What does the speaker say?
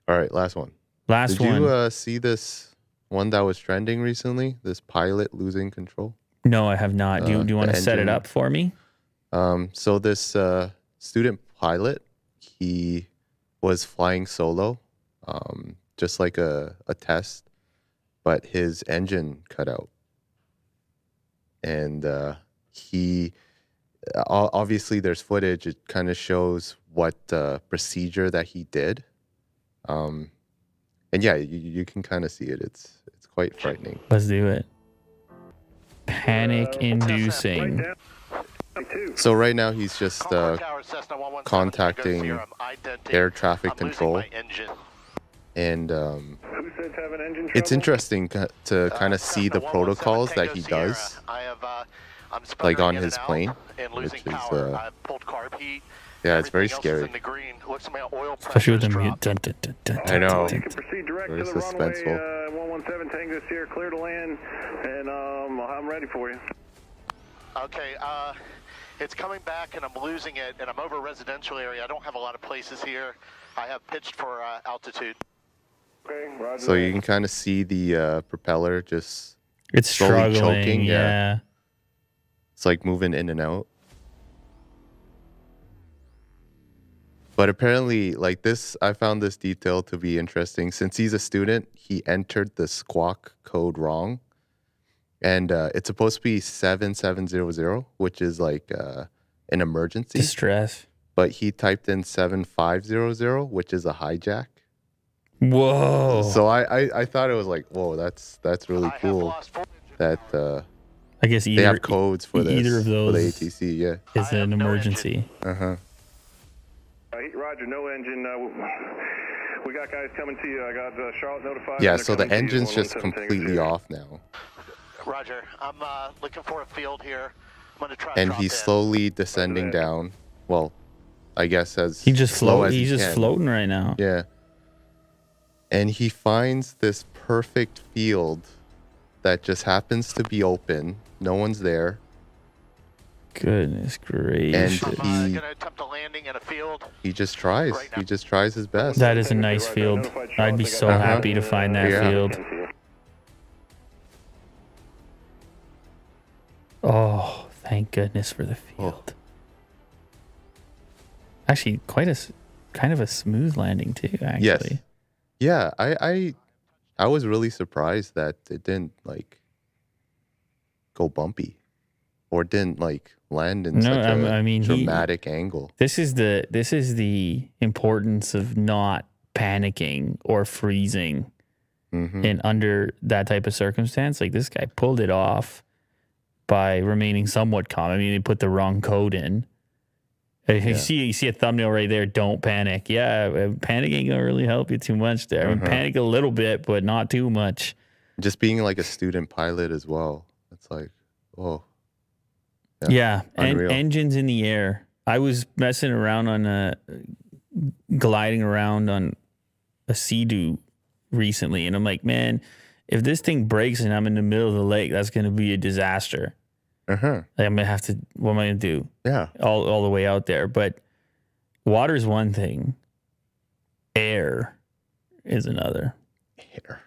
All right, last one. Last one. Did you see this one that was trending recently? This pilot losing control? No, I have not. Do you want to set it up for me? So this student pilot, he was flying solo, just like a test, but his engine cut out. And he obviously there's footage. It kind of shows what procedure that he did. And yeah, you can kind of see it. It's quite frightening. Let's do it. Panic inducing. So right now he's just contacting air traffic control. And it's interesting to kind of see the protocols that he does, like on his plane, which is, yeah, it's very scary. Especially with the mute. I know. You can proceed direct Very to the suspenseful. runway 117 Tango Sierra, clear to land, and I'm ready for you. Okay, it's coming back and I'm losing it, and I'm over a residential area. I don't have a lot of places here. I have pitched for altitude. Okay, roger. So you can kind of see the propeller just It's slowly struggling. choking. Yeah. It's like moving in and out. But apparently, like this, I found this detail to be interesting. Since he's a student, he entered the squawk code wrong. And it's supposed to be 7700, which is like an emergency. Distress. But he typed in 7500, which is a hijack. Whoa. So I thought it was like, whoa, that's really cool that I guess they either have codes for this, either of for those the ATC. Yeah. is an emergency. Roger, no engine. We got guys coming to you. I got Charlotte notified. Yeah. and they're So the coming to you, engine's just 117 Tango completely Sierra. off now, Roger, I'm looking for a field here. I'm gonna try. and drop he's in. slowly descending down. Well, I guess as He just slow as He's he just can. floating right now. Yeah. And he finds this perfect field that just happens to be open. No one's there. Goodness gracious. And I'm gonna attempt a landing in a field. He just tries. Right now. He just tries his best. That is a nice field. I'd be so happy to find that Yeah. field. Oh, thank goodness for the field. Actually, kind of a smooth landing too, actually. Yes. Yeah, I was really surprised that it didn't like go bumpy or didn't like land in No, such a I mean, dramatic angle. This is the importance of not panicking or freezing in under that type of circumstance. Like this guy pulled it off by remaining somewhat calm. I mean, they put the wrong code in. You see a thumbnail right there. Don't panic. Yeah, panic ain't gonna really help you too much there. I mean, panic a little bit, but not too much. Just being like a student pilot as well. It's like, whoa. Yeah, and unreal. engines in the air. I was messing around on gliding around on a Sea-Doo recently, and I'm like, man, if this thing breaks and I'm in the middle of the lake, that's gonna be a disaster. Like I'm gonna have to. What am I gonna do? Yeah. All the way out there. But water's one thing. Air is another. Air.